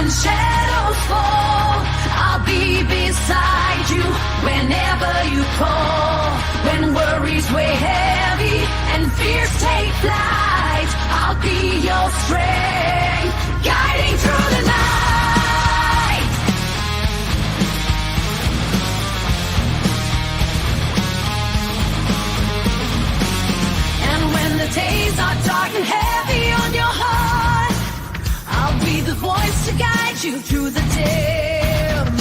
when shadows fall, I'll be beside you whenever you call. When worries weigh heavy and fears take flight, I'll be your strength, guiding through the night. And when the days are dark and heavy on your heart, I'll be the voice to guide you through the dim.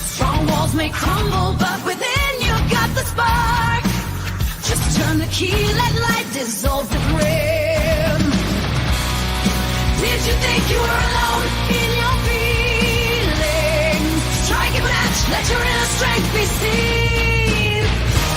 Strong walls may crumble, but within you got the spark. Just turn the key, let light dissolve the grim. Did you think you were alone in your feelings? Strike a match, let your inner strength be seen.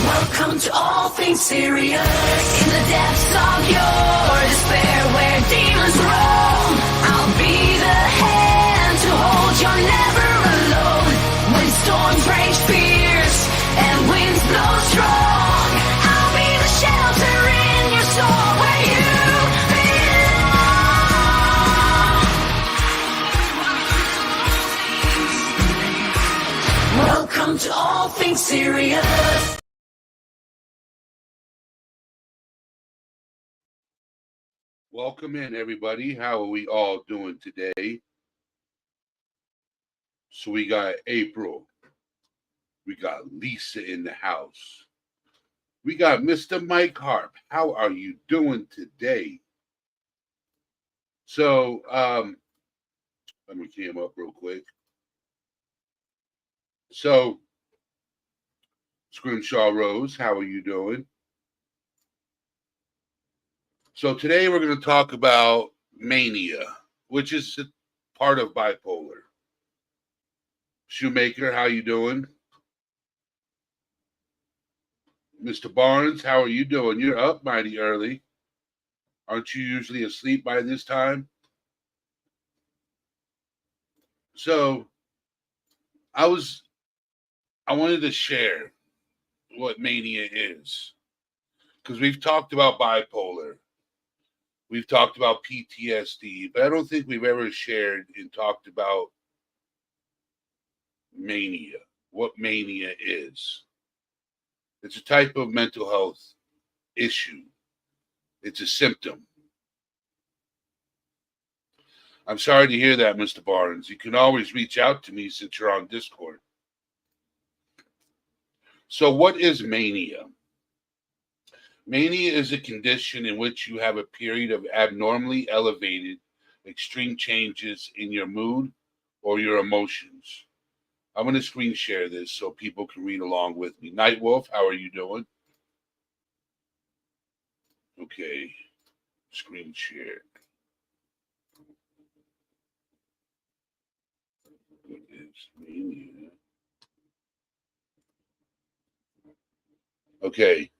Welcome to all things serious. In the depths of your despair, where demons roam, I'll be the hand to hold. You're never alone. When storms rage fierce and winds blow strong, I'll be the shelter in your soul where you belong. Welcome to all things serious. Welcome in, everybody. How are we all doing today? So we got April. We got Lisa in the house. We got Mr. Mike Harp. How are you doing today? So, let me cam up real quick. So, Scrimshaw Rose, how are you doing? So today we're going to talk about mania, which is part of bipolar. Shoemaker, how you doing? Mr. Barnes, how are you doing? You're up mighty early. Aren't you usually asleep by this time? So I wanted to share what mania is, because we've talked about bipolar. We've talked about PTSD, but I don't think we've ever shared and talked about mania, what mania is. It's a type of mental health issue. It's a symptom. I'm sorry to hear that, Mr. Barnes. You can always reach out to me since you're on Discord. So what is mania? Mania is a condition in which you have a period of abnormally elevated, extreme changes in your mood or your emotions. I'm going to screen share this so people can read along with me. Nightwolf, how are you doing? Okay, screen share. What is mania? Okay.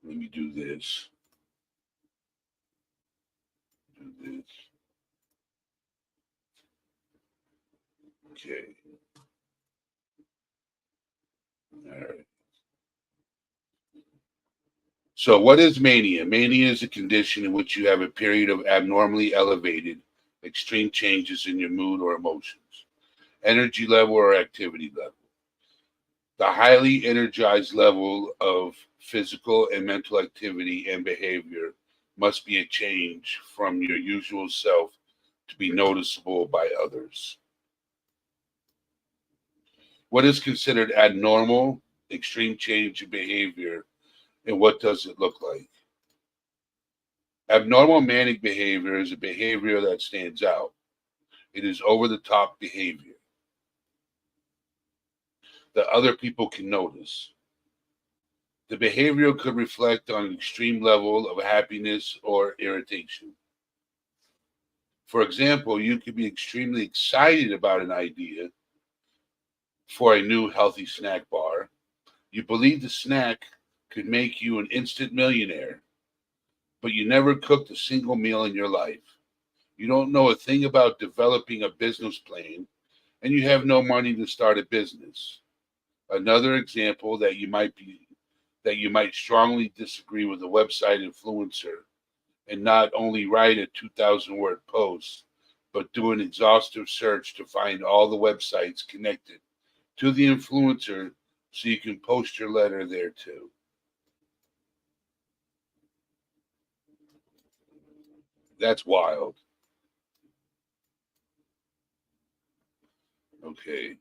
Let me do this. Do this. Okay. All right. So what is mania? Mania is a condition in which you have a period of abnormally elevated, extreme changes in your mood or emotions, energy level or activity level. The highly energized level of physical and mental activity and behavior must be a change from your usual self to be noticeable by others. What is considered abnormal, extreme change in behavior, and what does it look like? Abnormal manic behavior is a behavior that stands out. It is over-the-top behavior that other people can notice. The behavior could reflect on an extreme level of happiness or irritation. For example, you could be extremely excited about an idea for a new healthy snack bar. You believe the snack could make you an instant millionaire, but you never cooked a single meal in your life. You don't know a thing about developing a business plan, and you have no money to start a business. Another example that that you might strongly disagree with a website influencer and not only write a 2,000-word post, but do an exhaustive search to find all the websites connected to the influencer so you can post your letter there too. That's wild. Okay.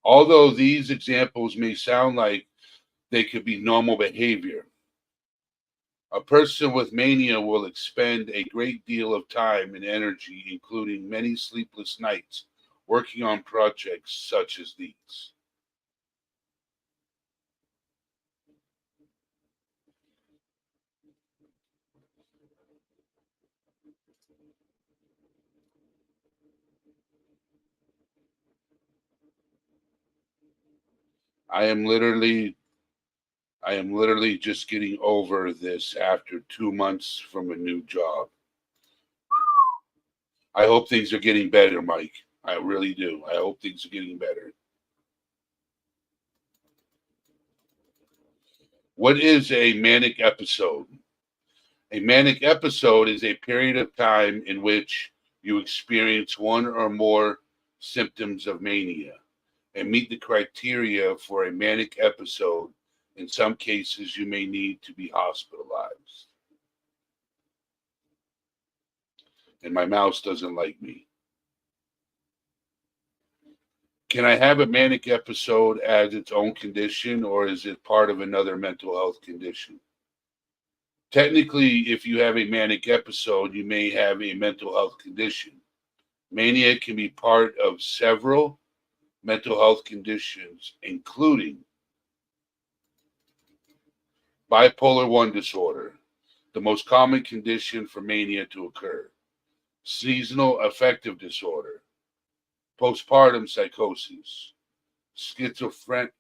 Although these examples may sound like they could be normal behavior, a person with mania will expend a great deal of time and energy, including many sleepless nights, working on projects such as these. I am literally I am literally just getting over this after 2 months from a new job. I hope things are getting better, Mike. I really do. I hope things are getting better. What is a manic episode? A manic episode is a period of time in which you experience one or more symptoms of mania and meet the criteria for a manic episode. In some cases, you may need to be hospitalized. And my mouse doesn't like me. Can I have a manic episode as its own condition, or is it part of another mental health condition? Technically, if you have a manic episode, you may have a mental health condition. Mania can be part of several mental health conditions, including bipolar 1 disorder, the most common condition for mania to occur, seasonal affective disorder, postpartum psychosis, schizoaffective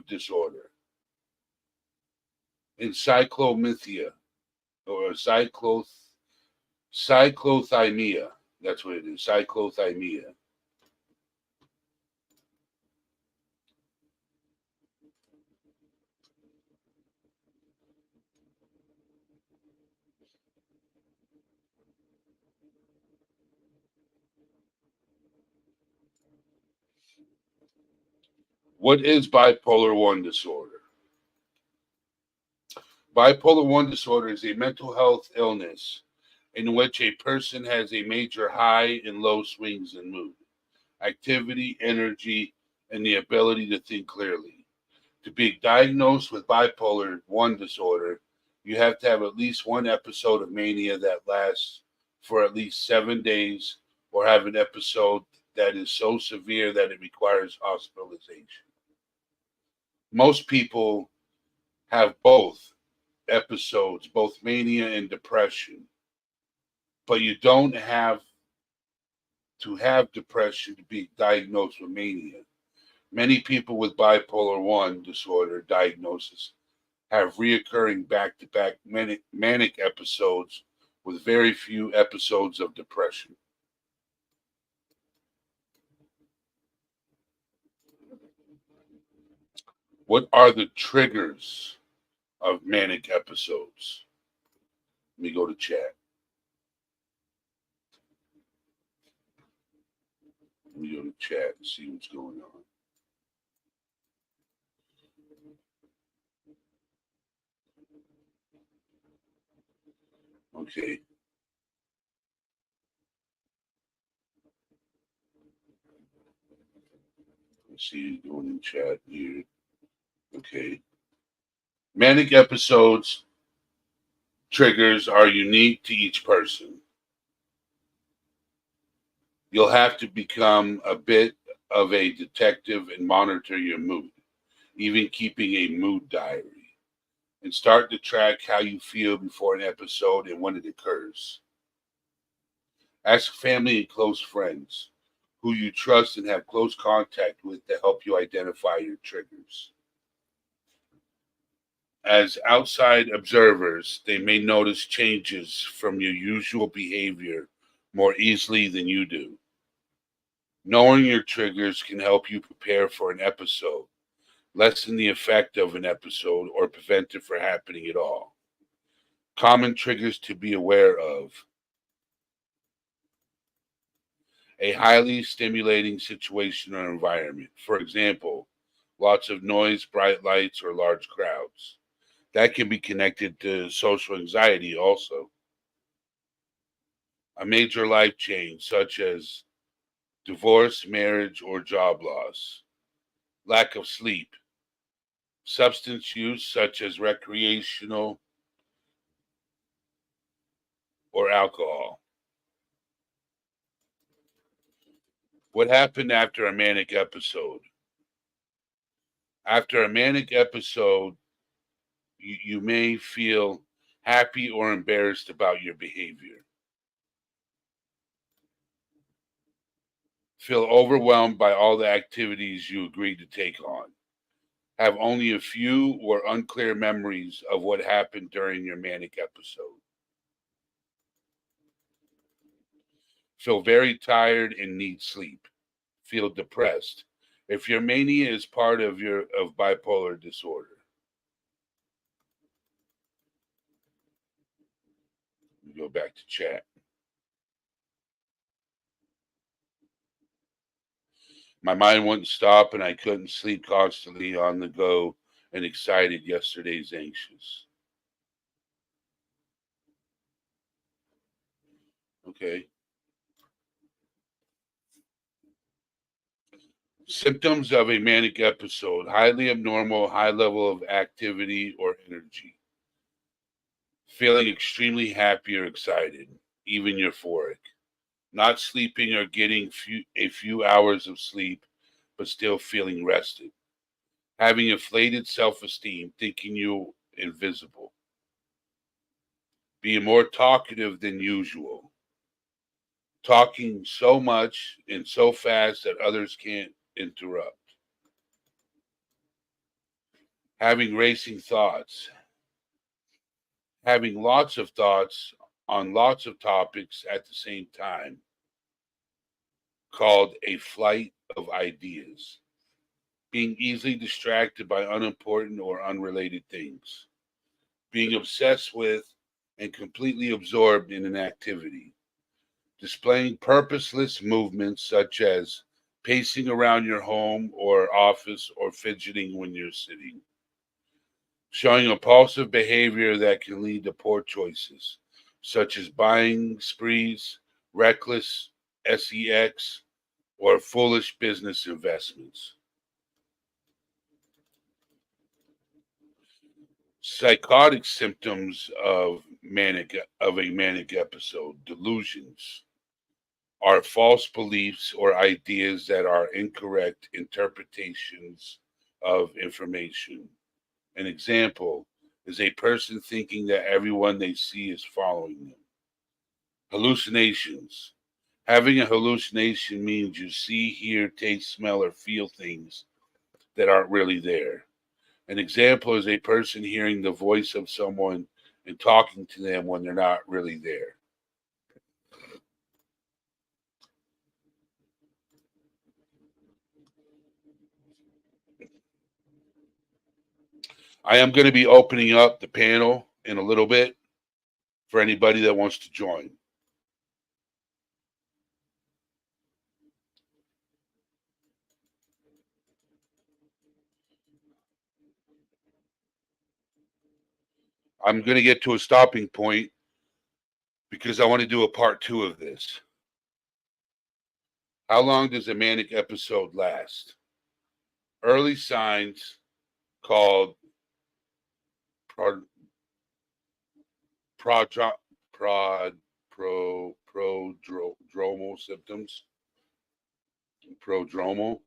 disorder, encyclothymia or cyclothymia. That's what it is, cyclothymia. What is bipolar 1 disorder? Bipolar 1 disorder is a mental health illness in which a person has a major high and low swings in mood, activity, energy, and the ability to think clearly. To be diagnosed with bipolar 1 disorder, you have to have at least one episode of mania that lasts for at least 7 days or have an episode that is so severe that it requires hospitalization. Most people have both episodes, both mania and depression, but you don't have to have depression to be diagnosed with mania. Many people with bipolar 1 disorder diagnosis have reoccurring back to back manic episodes with very few episodes of depression. What are the triggers of manic episodes? Let me go to chat. Let me go to chat and see what's going on. Okay. Let's see who's going in chat here. Okay. Manic episodes triggers are unique to each person. You'll have to become a bit of a detective and monitor your mood, even keeping a mood diary, and start to track how you feel before an episode and when it occurs. Ask family and close friends who you trust and have close contact with to help you identify your triggers. As outside observers, they may notice changes from your usual behavior more easily than you do. Knowing your triggers can help you prepare for an episode, lessen the effect of an episode, or prevent it from happening at all. Common triggers to be aware of: a highly stimulating situation or environment. For example, lots of noise, bright lights, or large crowds. That can be connected to social anxiety also. A major life change, such as divorce, marriage, or job loss. Lack of sleep. Substance use, such as recreational or alcohol. What happened after a manic episode? After a manic episode, you may feel happy or embarrassed about your behavior. Feel overwhelmed by all the activities you agreed to take on. Have only a few or unclear memories of what happened during your manic episode. Feel very tired and need sleep. Feel depressed. If your mania is part of bipolar disorder. Go back to chat. My mind wouldn't stop and I couldn't sleep, constantly on the go and excited. Yesterday's anxious. Okay. Symptoms of a manic episode: highly abnormal, high level of activity or energy. Feeling extremely happy or excited, even euphoric. Not sleeping or getting a few hours of sleep, but still feeling rested. Having inflated self esteem, thinking you invisible. Being more talkative than usual. Talking so much and so fast that others can't interrupt. Having racing thoughts. Having lots of thoughts on lots of topics at the same time, called a flight of ideas. Being easily distracted by unimportant or unrelated things. Being obsessed with and completely absorbed in an activity. Displaying purposeless movements such as pacing around your home or office or fidgeting when you're sitting. Showing impulsive behavior that can lead to poor choices, such as buying sprees, reckless sex, or foolish business investments. Psychotic symptoms of a manic episode: delusions are false beliefs or ideas that are incorrect interpretations of information. An example is a person thinking that everyone they see is following them. Hallucinations. Having a hallucination means you see, hear, taste, smell, or feel things that aren't really there. An example is a person hearing the voice of someone and talking to them when they're not really there. I am going to be opening up the panel in a little bit for anybody that wants to join. I'm going to get to a stopping point because I want to do a part 2 of this. How long does a manic episode last? Early signs, called prod, prodro, prodromal symptoms, prodromal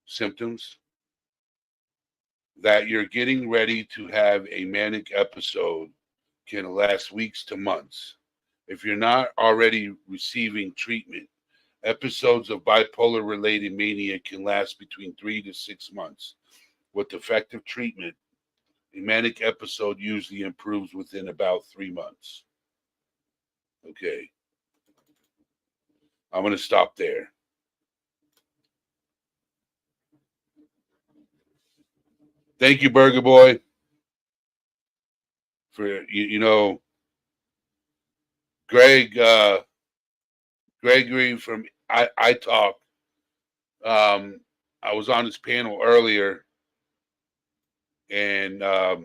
symptoms, that you're getting ready to have a manic episode, can last weeks to months. If you're not already receiving treatment, episodes of bipolar related mania can last between 3 to 6 months. With effective treatment, a manic episode usually improves within about 3 months. Okay, I'm going to stop there. Thank you, Burger Boy, for you know Gregory from I Talk. I was on his panel earlier, and yeah,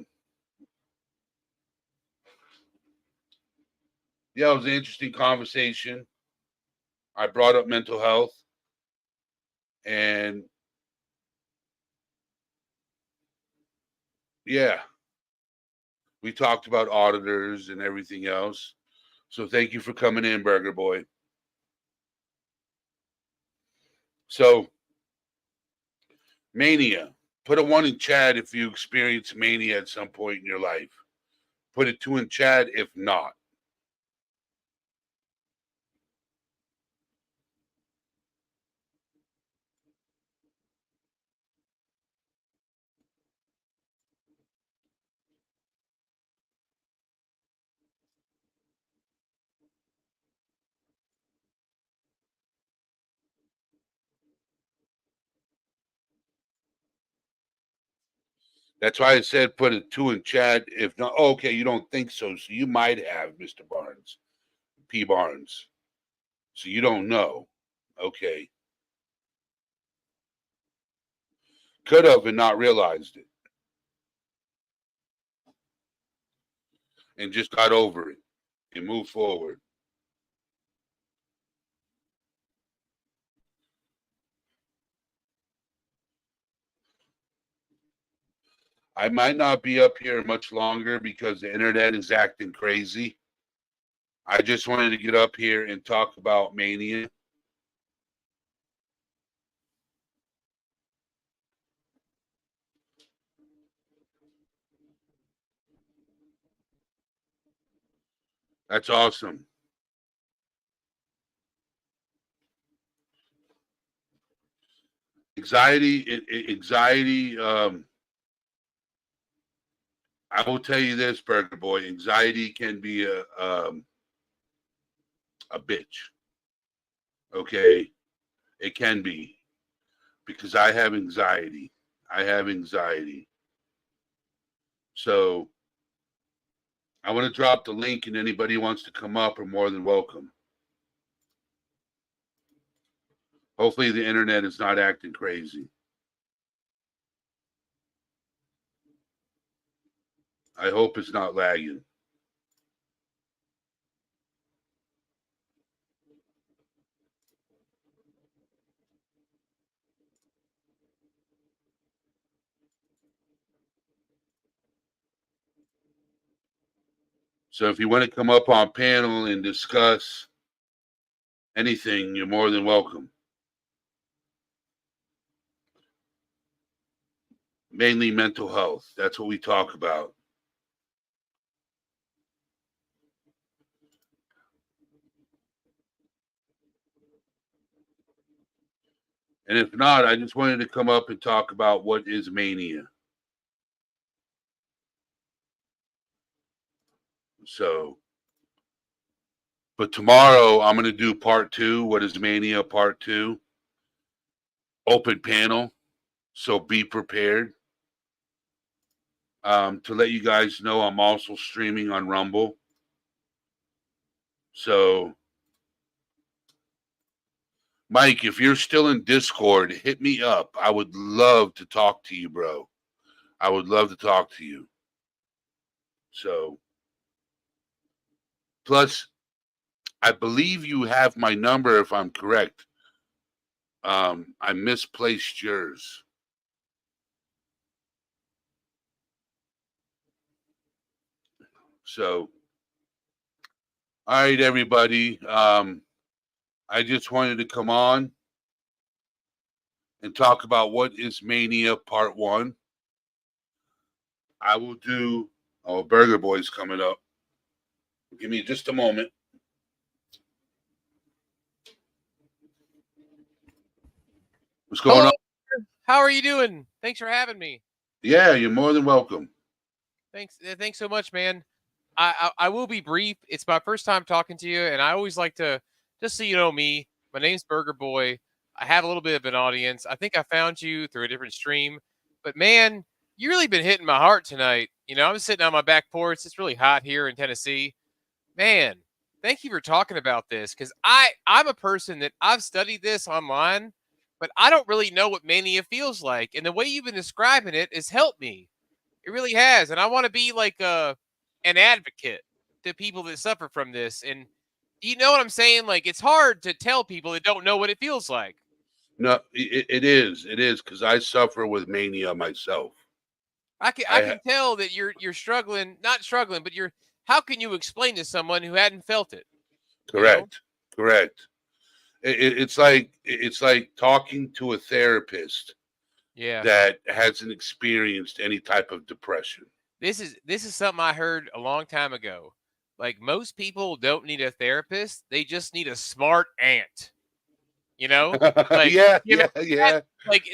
it was an interesting conversation. I brought up mental health, and yeah, we talked about auditors and everything else. So thank you for coming in, Burger Boy. So, mania. Put a 1 in chat if you experience mania at some point in your life. Put a 2 in chat if not. That's why I said put a 2 in chat if not. Oh, okay, you don't think so. So you might have, Mr. Barnes, P. Barnes. So you don't know. Okay. Could have and not realized it. And just got over it and moved forward. I might not be up here much longer because the internet is acting crazy. I just wanted to get up here and talk about Mania. That's awesome. Anxiety. I will tell you this, Burger Boy. Anxiety can be a bitch. Okay, it can be because I have anxiety. I have anxiety. So I want to drop the link, and anybody who wants to come up are more than welcome. Hopefully, the internet is not acting crazy. I hope it's not lagging. So if you want to come up on panel and discuss anything, you're more than welcome. Mainly mental health. That's what we talk about. And if not, I just wanted to come up and talk about what is mania. So, but tomorrow I'm going to do part 2. What is mania part 2? Open panel. So be prepared. To let you guys know, I'm also streaming on Rumble. So, Mike, if you're still in Discord, hit me up. I would love to talk to you, bro. I would love to talk to you. So, plus, I believe you have my number if I'm correct. I misplaced yours. So, all right, everybody. I just wanted to come on and talk about what is Mania Part 1. I will do. Oh, Burger Boy's coming up. Give me just a moment. What's going Hello. on? How are you doing? Thanks for having me. Yeah, you're more than welcome. Thanks so much, man. I will be brief. It's my first time talking to you, and I always like to, just so you know me, my name's Burger Boy. I have a little bit of an audience. I think I found you through a different stream. But man, You really been hitting my heart tonight. You know, I'm sitting on my back porch. It's really hot here in Tennessee. Man, thank you for talking about this because I'm a person that I've studied this online, but I don't really know what mania feels like. And the way you've been describing it has helped me. It really has. And I want to be like an advocate to people that suffer from this. And you know what I'm saying? Like it's hard to tell people that don't know what it feels like. No, it is. It is because I suffer with mania myself. I I can tell that you're struggling, not struggling, but you're how can you explain to someone who hadn't felt it? You know? correct, correct. It's like talking to a therapist Yeah. that hasn't experienced any type of depression. This is something I heard a long time ago. Like most people don't need a therapist, they just need a smart aunt. You know? Like Yeah, you ever yeah, that? yeah. Like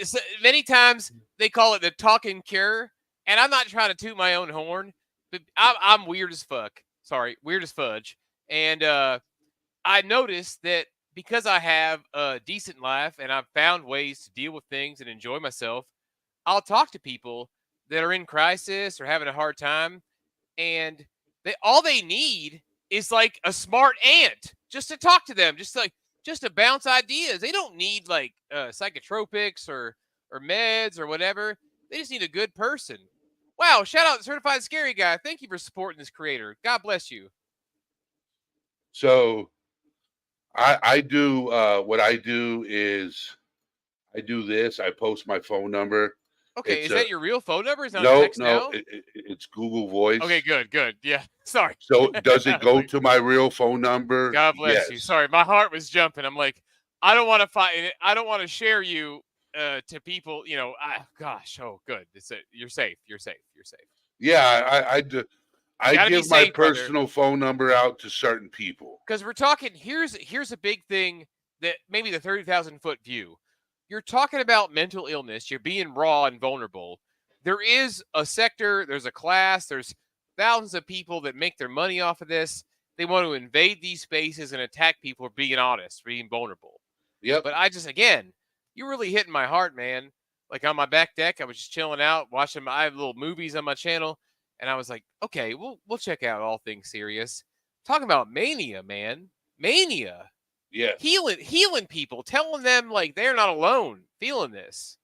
many times they call it the talking cure, and I'm not trying to toot my own horn, but I'm weird as fuck. Sorry, weird as fudge. And I noticed that because I have a decent life and I've found ways to deal with things and enjoy myself, I'll talk to people that are in crisis or having a hard time, and they all they need is like a smart aunt just to talk to them, just to bounce ideas. They don't need like psychotropics or meds or whatever. They just need a good person. Wow! Shout out to Certified Scary Guy. Thank you for supporting this creator. God bless you. So I do what I do is I do this. I post my phone number. Okay, It's is a that your real phone number? Is it on no, text no. now? It's Google Okay, Voice. good, good. Yeah, sorry. So does it go Like, to my real phone number? God bless you. Yes. Sorry, my heart was jumping. I'm like, I don't want to fight. I don't want to share you to people. You know, gosh, oh, good. You're safe. You're safe. You're safe. Yeah, I do. I Gotta be give my safe, brother. personal phone number out to certain people. Because we're talking. Here's a big thing that maybe the 30,000 foot view. You're talking about mental illness. You're being raw and vulnerable. There is a sector. There's a class. There's thousands of people that make their money off of this. They want to invade these spaces and attack people for being honest, for being vulnerable. Yep. But I just, again, you're really hitting my heart, man. Like on my back deck, I was just chilling out, watching I have little movies on my channel, and I was like, okay, we'll check out All Things Serious. Talking about mania, man, mania, Yes. healing people, telling them like they're not alone, feeling this.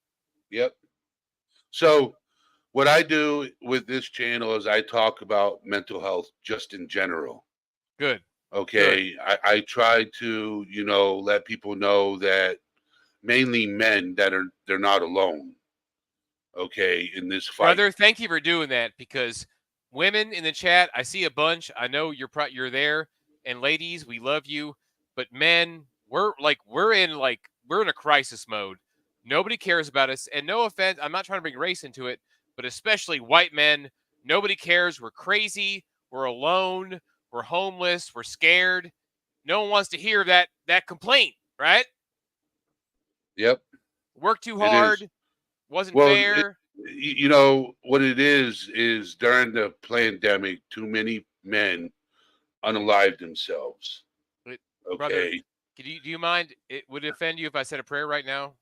Yep. So what I do with this channel is I talk about mental health just in general. Good, good, Okay. I try to, let people know that mainly men that they're not alone. Okay, in this fight. brother. Thank you for doing that because women in the chat, I see a bunch. I know you're there, and ladies, we love you. But men, we're in a crisis mode. Nobody cares about us, and no offense, I'm not trying to bring race into it, but especially white men. Nobody cares. We're crazy. We're alone. We're homeless. We're scared. No one wants to hear that complaint, right? Yep, Work too it is. hard. Wasn't Well, fair. you know what it is during the pandemic, too many men unalived themselves. But, brother, Okay. do you mind? Would it offend you if I said a prayer right now?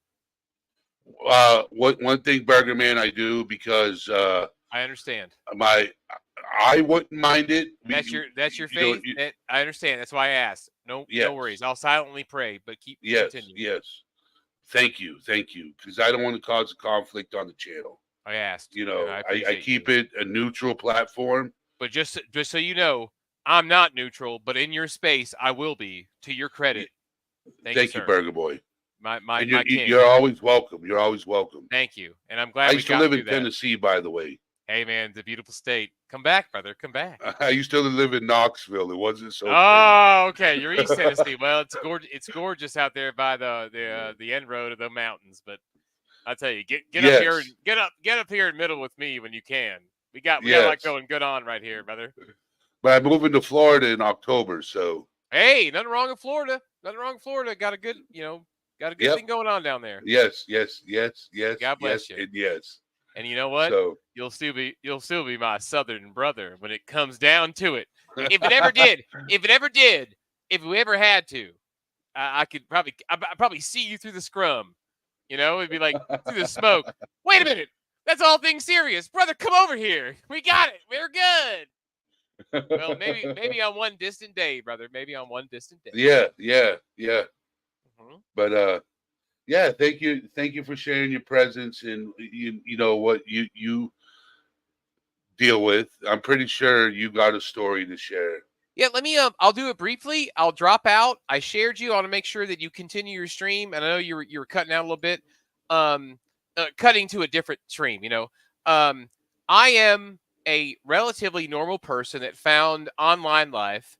One thing, Burger Man, I do because I understand. I wouldn't mind it. That's your You know, faith. I understand. That's why I asked. No, yes, no worries. I'll silently pray, but yes, continue. yes. Thank you, because I don't want to cause a conflict on the channel. I asked. You and know, I I appreciate keep you. it a neutral platform. But just so you know, I'm not neutral, but in your space, I will be. To your credit, thank you, Thank you, sir. Burger Boy. My And king. you're always welcome. You're always welcome. Thank you, and I'm I glad we used to got live through in that. Tennessee, by the way. Hey, man, it's a beautiful state. Come back, brother. Come back. I used to live in Knoxville. It wasn't so. Oh, okay. You're East Tennessee. Well, it's gorgeous. It's gorgeous out there by the end road of the mountains. But I tell you, get up here, Yes. get up here in middle with me when you can. We got a lot going good on right here, brother. But I'm moving to Florida in October, so. Hey, nothing wrong in Florida. Nothing wrong in Florida. Got a good thing going on down there. Yes. God bless you. And yes. And you know what? So. You'll still be my southern brother when it comes down to it. If it ever did, if we ever had to, I could probably see you through the scrum. You know, it'd be like through the smoke. Wait a minute. That's all things serious. Brother, come over here. We got it. We're good. Well, maybe on one distant day, brother. Maybe on one distant day. Yeah. Mhm. But yeah, thank you for sharing your presence and you know what you deal with. I'm pretty sure you got a story to share. Yeah, let me I'll do it briefly. I'll drop out. I shared you. I want to make sure that you continue your stream. And I know you were cutting out a little bit. Cutting to a different stream, you know. Um I am a relatively normal person that found online life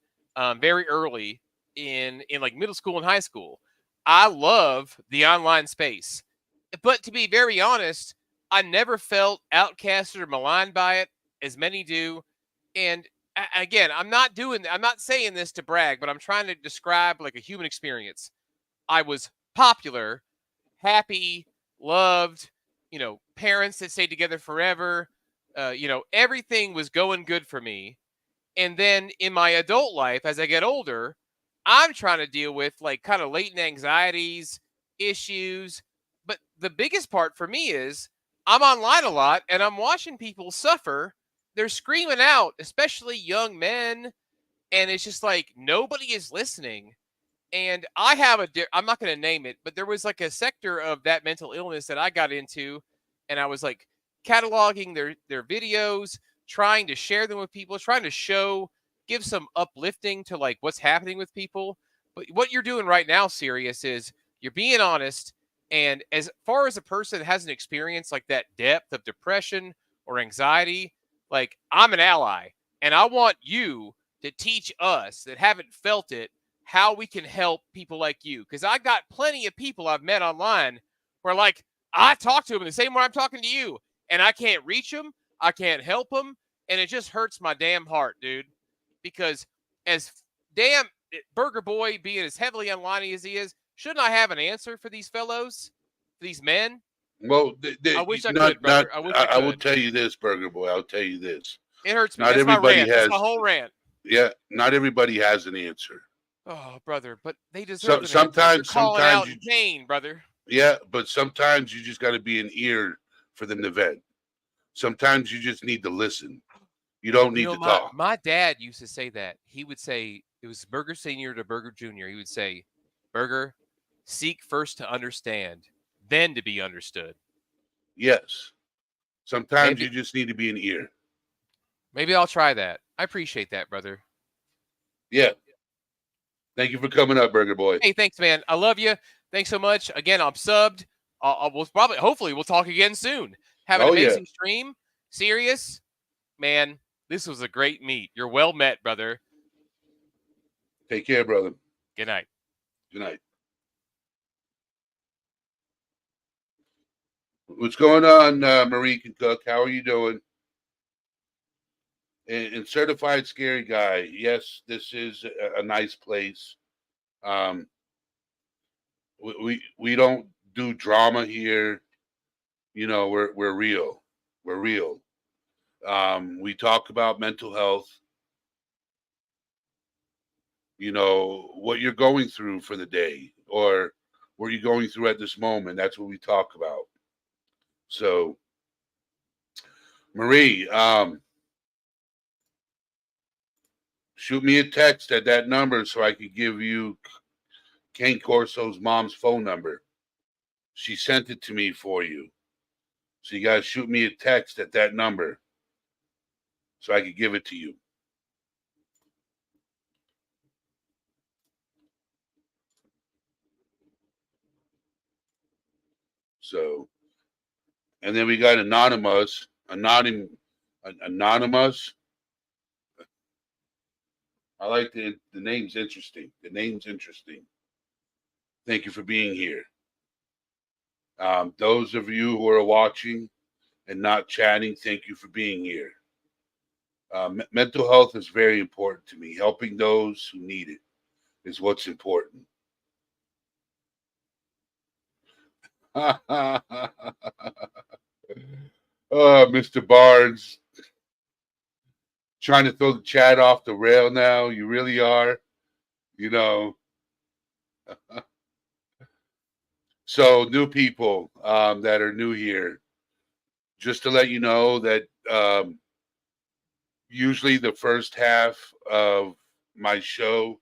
very early in like middle school and high school. I love the online space. But to be very honest, I never felt outcasted or maligned by it as many do. And again, I'm not saying this to brag, but I'm trying to describe like a human experience. I was popular, happy, loved, you know, parents that stayed together forever. You know, everything was going good for me. And then in my adult life, as I get older, I'm trying to deal with like kind of latent anxieties, issues. But the biggest part for me is I'm online a lot and I'm watching people suffer. They're screaming out, especially young men. And it's just like nobody is listening. And I have I'm not going to name it, but there was like a sector of that mental illness that I got into, and I was like cataloging their videos, trying to share them with people, trying to give some uplifting to like what's happening with people. But what you're doing right now, Sirius, is you're being honest. And as far as a person that hasn't experienced like that depth of depression or anxiety, like I'm an ally, and I want you to teach us that haven't felt it how we can help people like you. Because I got plenty of people I've met online where, like, I talk to them the same way I'm talking to you, and I can't reach them, I can't help them, and it just hurts my damn heart, dude. Because as damn Burger Boy being as heavily online as he is, shouldn't I have an answer for these fellows, these men? Well, I wish I not could, not. brother. I wish I I will could. tell you this, Burger Boy. I'll tell you this. It hurts me. Not That's my everybody rant. That's has. my whole rant. Yeah, not everybody has an answer. Oh, brother, but they So deserve an answer. They're calling sometimes out you in pain, brother. yeah, but sometimes you just got to be an ear for them to vent. Sometimes you just need to listen. You don't You need know, to my talk. my dad used to say that. He would say it was Burger Senior to Burger Junior. He would say, "Burger, seek first to understand, then to be understood." Yes. Sometimes you Maybe just need to be an ear. maybe I'll try that. I appreciate that, brother. Yeah. Thank you for coming up, Burger Boy. Hey, thanks, man. I love you. Thanks so much. Again, I'm subbed. We'll probably, hopefully, we'll talk again soon. Have an Oh yeah. amazing stream. Serious, man. This was a great meet. You're well met, brother. Take care, brother. Good night. Good night. What's going on, Marie Cook? How are you doing? And certified scary guy. Yes, this is a nice place. Um, we don't do drama here. You know, we're real. We're real. We talk about mental health. You know what you're going through for the day, or what you're going through at this moment. That's what we talk about. So, Marie, shoot me a text at that number so I could give you Kane Corso's mom's phone number. She sent it to me for you. So you got to shoot me a text at that number so I could give it to you. So, and then we got Anonymous. Anonymous. I like the name's interesting. The name's interesting. Thank you for being here. Those of you who are watching and not chatting, thank you for being here. Mental health is very important to me. Helping those who need it is what's important. Oh, Mr. Barnes, trying to throw the chat off the rail now. You really are, you know. So new people that are new here, just to let you know that usually the first half of my show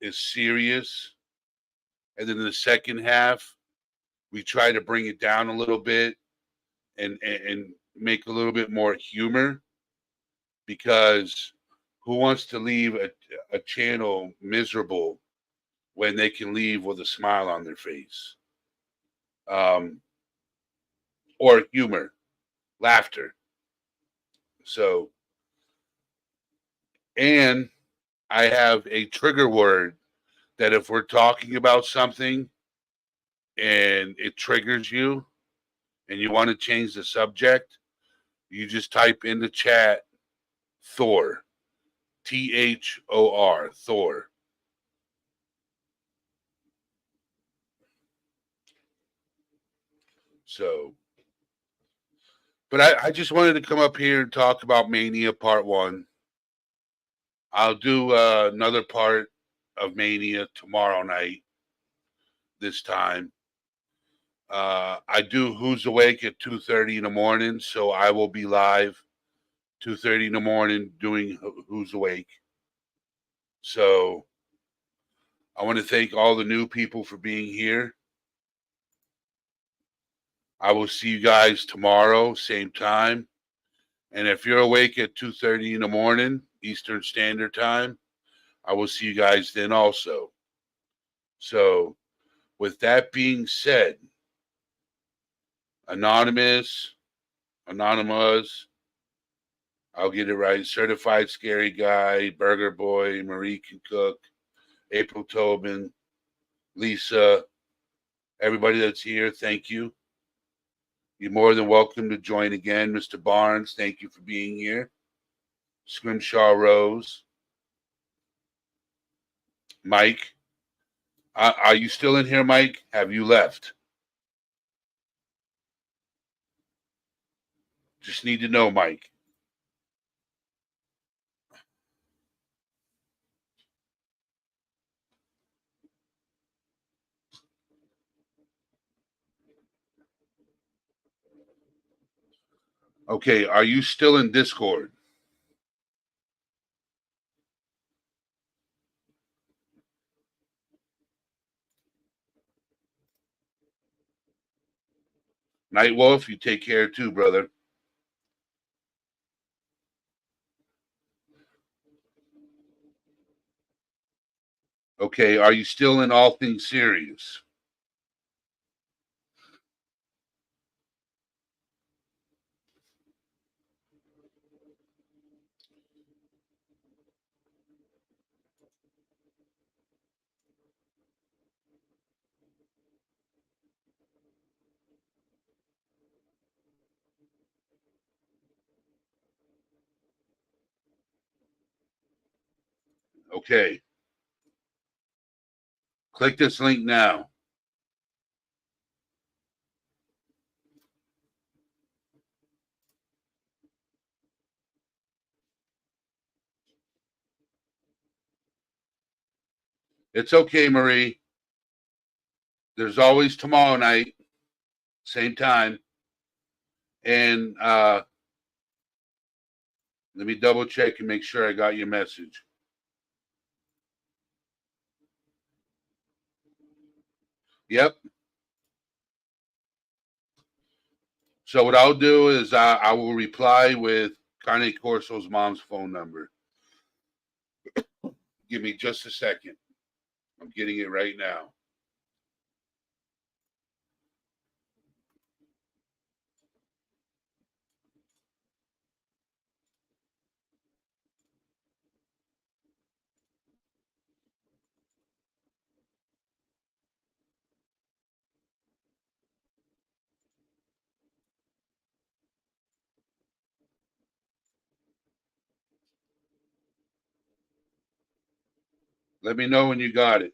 is serious, and then the second half we try to bring it down a little bit and make a little bit more humor, because who wants to leave a channel miserable when they can leave with a smile on their face? Or humor, laughter. So, and I have a trigger word that if we're talking about something and it triggers you and you want to change the subject, you just type in the chat Thor, Thor, Thor. So, but I just wanted to come up here and talk about Mania Part 1. I'll do another part of Mania tomorrow night, this time. I do Who's Awake at 2:30 in the morning, so I will be live 2:30 in the morning doing Who's Awake. So I want to thank all the new people for being here. I will see you guys tomorrow, same time. And if you're awake at 2:30 in the morning, Eastern Standard Time, I will see you guys then also. So with that being said, Anonymous, I'll get it right, Certified Scary Guy, Burger Boy, Marie Can Cook, April Tobin, Lisa, everybody that's here, thank you. You're more than welcome to join again. Mr. Barnes, thank you for being here. Scrimshaw Rose. Mike, are you still in here, Mike? Have you left? Just need to know, Mike. Okay, are you still in Discord? Nightwolf, you take care too, brother. Okay, are you still in All Things Serious? Okay. Click this link now. It's okay, Marie. There's always tomorrow night, same time. And let me double check and make sure I got your message. Yep. So what I'll do is I will reply with Carne Corso's mom's phone number. Give me just a second. I'm getting it right now. Let me know when you got it.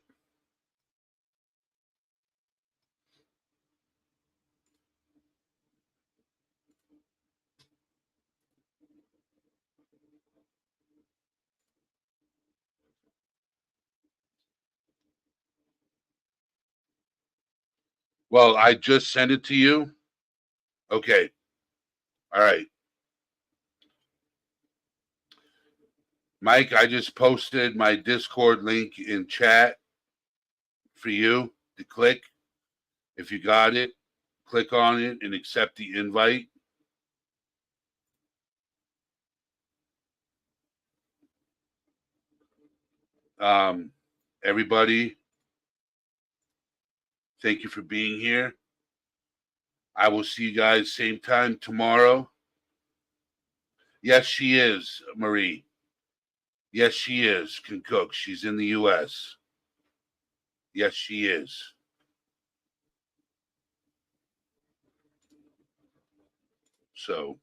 Well, I just sent it to you. Okay. All right. Mike, I just posted my Discord link in chat for you to click. If you got it, click on it and accept the invite. Everybody, thank you for being here. I will see you guys same time tomorrow. Yes, she is, Marie. Yes, she is, can cook. She's in the U.S. Yes, she is. So,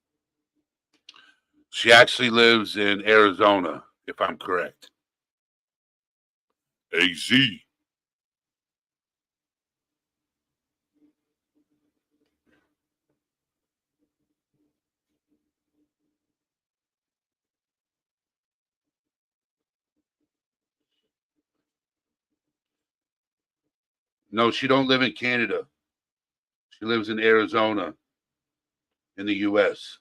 she actually lives in Arizona, if I'm correct. AZ. No, she don't live in Canada. She lives in Arizona in the U.S.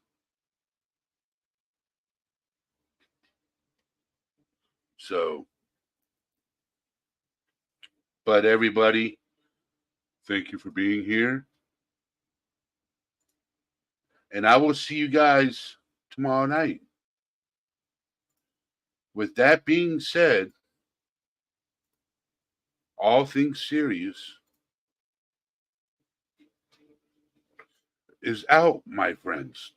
So, but everybody, thank you for being here. And I will see you guys tomorrow night. With that being said, all things serious is out, my friends.